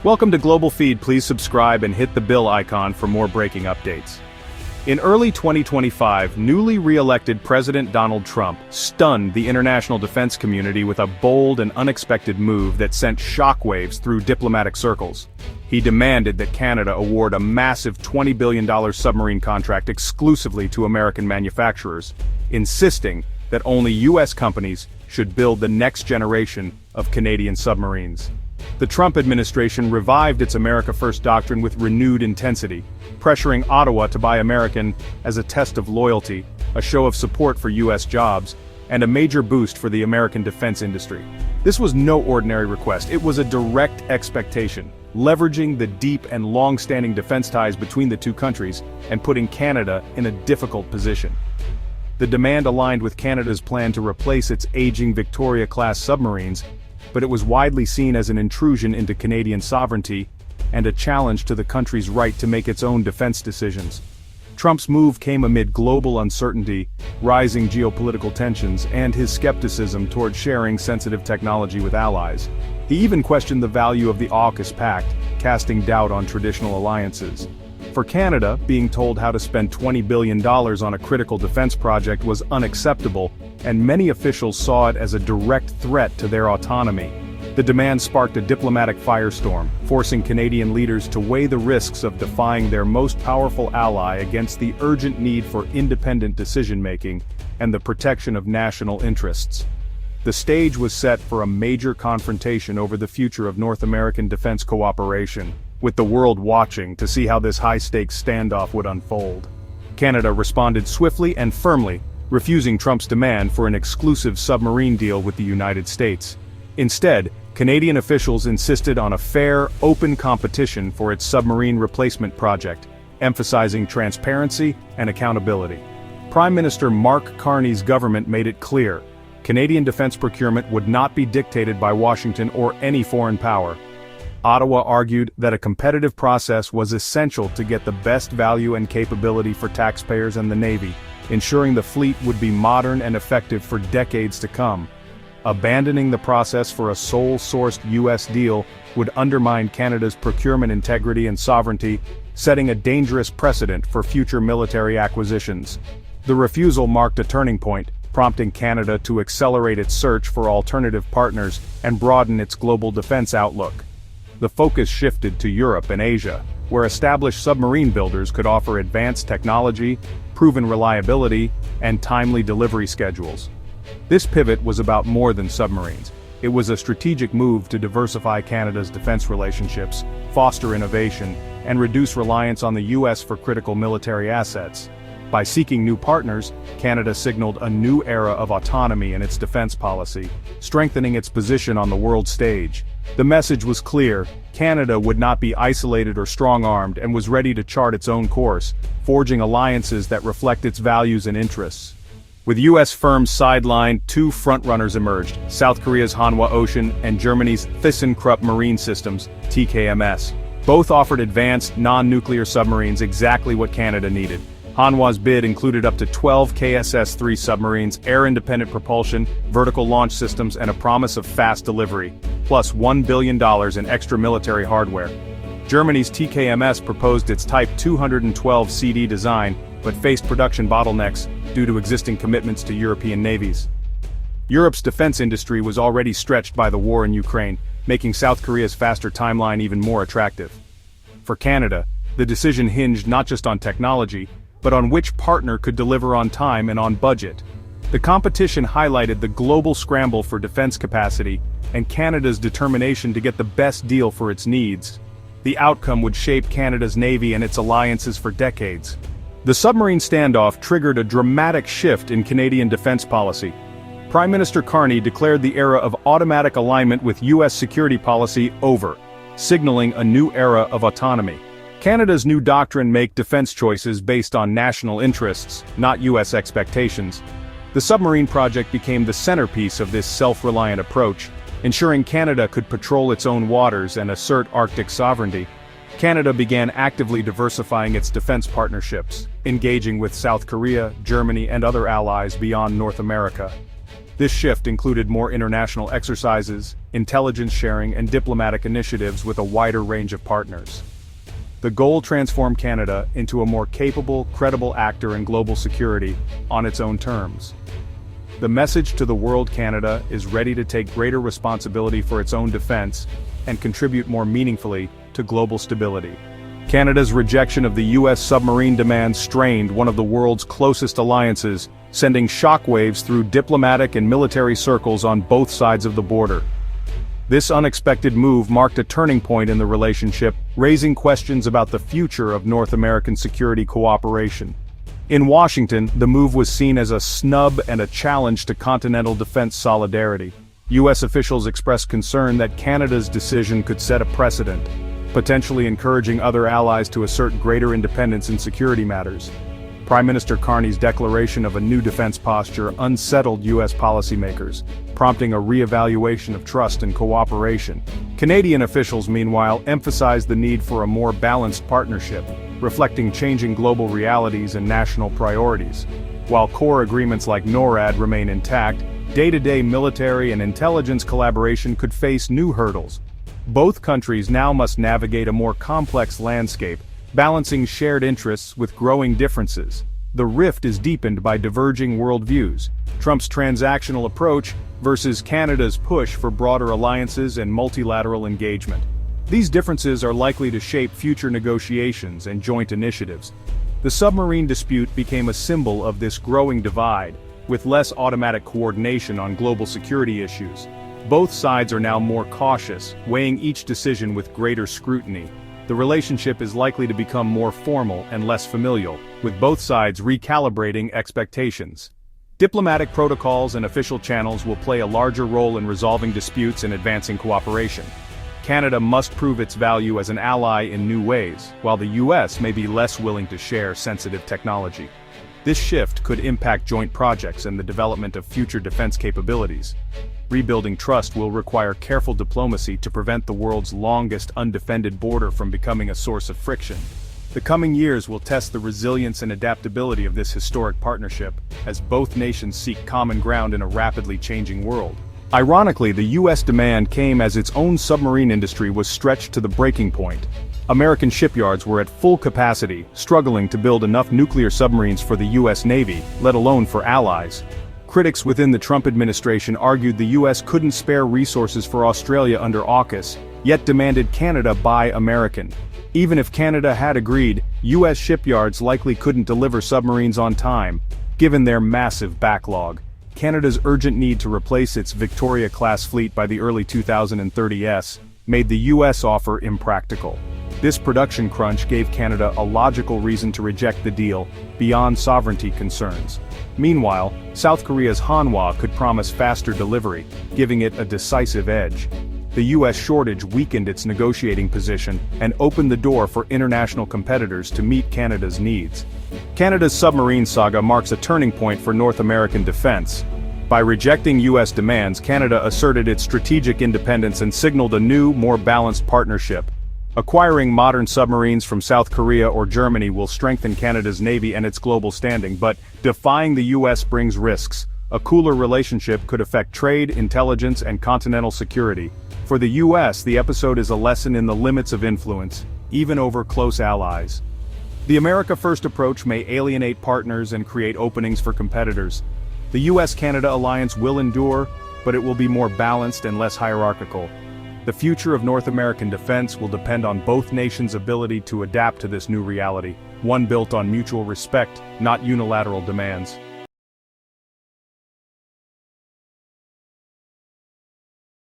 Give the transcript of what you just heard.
Welcome to Global Feed. Please subscribe and hit the bell icon for more breaking updates. In early 2025, newly re-elected President Donald Trump stunned the international defense community with a bold and unexpected move that sent shockwaves through diplomatic circles. He demanded that Canada award a massive $20 billion submarine contract exclusively to American manufacturers, insisting that only U.S. companies should build the next generation of Canadian submarines. The Trump administration revived its America First doctrine with renewed intensity, pressuring Ottawa to buy American as a test of loyalty, a show of support for U.S. jobs, and a major boost for the American defense industry. This was no ordinary request, it was a direct expectation, leveraging the deep and long-standing defense ties between the two countries and putting Canada in a difficult position. The demand aligned with Canada's plan to replace its aging Victoria-class submarines, but it was widely seen as an intrusion into Canadian sovereignty and a challenge to the country's right to make its own defense decisions. Trump's move came amid global uncertainty, rising geopolitical tensions, and his skepticism toward sharing sensitive technology with allies. He even questioned the value of the AUKUS Pact, casting doubt on traditional alliances. For Canada, being told how to spend $20 billion on a critical defense project was unacceptable, and many officials saw it as a direct threat to their autonomy. The demand sparked a diplomatic firestorm, forcing Canadian leaders to weigh the risks of defying their most powerful ally against the urgent need for independent decision-making and the protection of national interests. The stage was set for a major confrontation over the future of North American defense cooperation, with the world watching to see how this high-stakes standoff would unfold. Canada responded swiftly and firmly, refusing Trump's demand for an exclusive submarine deal with the United States. Instead, Canadian officials insisted on a fair, open competition for its submarine replacement project, emphasizing transparency and accountability. Prime Minister Mark Carney's government made it clear, Canadian defense procurement would not be dictated by Washington or any foreign power. Ottawa argued that a competitive process was essential to get the best value and capability for taxpayers and the Navy, ensuring the fleet would be modern and effective for decades to come. Abandoning the process for a sole-sourced U.S. deal would undermine Canada's procurement integrity and sovereignty, setting a dangerous precedent for future military acquisitions. The refusal marked a turning point, prompting Canada to accelerate its search for alternative partners and broaden its global defense outlook. The focus shifted to Europe and Asia, where established submarine builders could offer advanced technology, proven reliability, and timely delivery schedules. This pivot was about more than submarines. It was a strategic move to diversify Canada's defense relationships, foster innovation, and reduce reliance on the U.S. for critical military assets. By seeking new partners, Canada signaled a new era of autonomy in its defense policy, strengthening its position on the world stage. The message was clear, Canada would not be isolated or strong-armed and was ready to chart its own course, forging alliances that reflect its values and interests. With U.S. firms sidelined, two frontrunners emerged, South Korea's Hanwha Ocean and Germany's ThyssenKrupp Marine Systems, TKMS. Both offered advanced, non-nuclear submarines, exactly what Canada needed. Hanwha's bid included up to 12 KSS-3 submarines, air-independent propulsion, vertical launch systems, and a promise of fast delivery, plus $1 billion in extra military hardware. Germany's TKMS proposed its Type 212 CD design, but faced production bottlenecks due to existing commitments to European navies. Europe's defense industry was already stretched by the war in Ukraine, making South Korea's faster timeline even more attractive. For Canada, the decision hinged not just on technology, but on which partner could deliver on time and on budget. The competition highlighted the global scramble for defense capacity and Canada's determination to get the best deal for its needs. The outcome would shape Canada's Navy and its alliances for decades. The submarine standoff triggered a dramatic shift in Canadian defense policy. Prime Minister Carney declared the era of automatic alignment with U.S. security policy over, signaling a new era of autonomy. Canada's new doctrine made defense choices based on national interests, not U.S. expectations. The submarine project became the centerpiece of this self-reliant approach, ensuring Canada could patrol its own waters and assert Arctic sovereignty. Canada began actively diversifying its defense partnerships, engaging with South Korea, Germany, and other allies beyond North America. This shift included more international exercises, intelligence sharing, and diplomatic initiatives with a wider range of partners. The goal transformed Canada into a more capable, credible actor in global security on its own terms. The message to the world: Canada is ready to take greater responsibility for its own defense and contribute more meaningfully to global stability. Canada's rejection of the U.S. submarine demand strained one of the world's closest alliances, sending shockwaves through diplomatic and military circles on both sides of the border. This unexpected move marked a turning point in the relationship, raising questions about the future of North American security cooperation. In Washington, the move was seen as a snub and a challenge to continental defense solidarity. U.S. officials expressed concern that Canada's decision could set a precedent, potentially encouraging other allies to assert greater independence in security matters. Prime Minister Carney's declaration of a new defense posture unsettled U.S. policymakers, prompting a re-evaluation of trust and cooperation. Canadian officials, meanwhile, emphasized the need for a more balanced partnership, reflecting changing global realities and national priorities. While core agreements like NORAD remain intact, day-to-day military and intelligence collaboration could face new hurdles. Both countries now must navigate a more complex landscape, balancing shared interests with growing differences. The rift is deepened by diverging worldviews: Trump's transactional approach versus Canada's push for broader alliances and multilateral engagement. These differences are likely to shape future negotiations and joint initiatives. The submarine dispute became a symbol of this growing divide, with less automatic coordination on global security issues. Both sides are now more cautious, weighing each decision with greater scrutiny. The relationship is likely to become more formal and less familial, with both sides recalibrating expectations. Diplomatic protocols and official channels will play a larger role in resolving disputes and advancing cooperation. Canada must prove its value as an ally in new ways, while the U.S. may be less willing to share sensitive technology. This shift could impact joint projects and the development of future defense capabilities. Rebuilding trust will require careful diplomacy to prevent the world's longest undefended border from becoming a source of friction. The coming years will test the resilience and adaptability of this historic partnership, as both nations seek common ground in a rapidly changing world. Ironically, the U.S. demand came as its own submarine industry was stretched to the breaking point. American shipyards were at full capacity, struggling to build enough nuclear submarines for the U.S. Navy, let alone for allies. Critics within the Trump administration argued the U.S. couldn't spare resources for Australia under AUKUS, yet demanded Canada buy American. Even if Canada had agreed, U.S. shipyards likely couldn't deliver submarines on time, given their massive backlog. Canada's urgent need to replace its Victoria-class fleet by the early 2030s made the U.S. offer impractical. This production crunch gave Canada a logical reason to reject the deal, beyond sovereignty concerns. Meanwhile, South Korea's Hanwha could promise faster delivery, giving it a decisive edge. The U.S. shortage weakened its negotiating position and opened the door for international competitors to meet Canada's needs. Canada's submarine saga marks a turning point for North American defense. By rejecting U.S. demands, Canada asserted its strategic independence and signaled a new, more balanced partnership. Acquiring modern submarines from South Korea or Germany will strengthen Canada's navy and its global standing, but defying the U.S. brings risks. A cooler relationship could affect trade, intelligence, and continental security. For the U.S., the episode is a lesson in the limits of influence, even over close allies. The America First approach may alienate partners and create openings for competitors. The U.S.-Canada alliance will endure, but it will be more balanced and less hierarchical. The future of North American defense will depend on both nations' ability to adapt to this new reality, one built on mutual respect, not unilateral demands.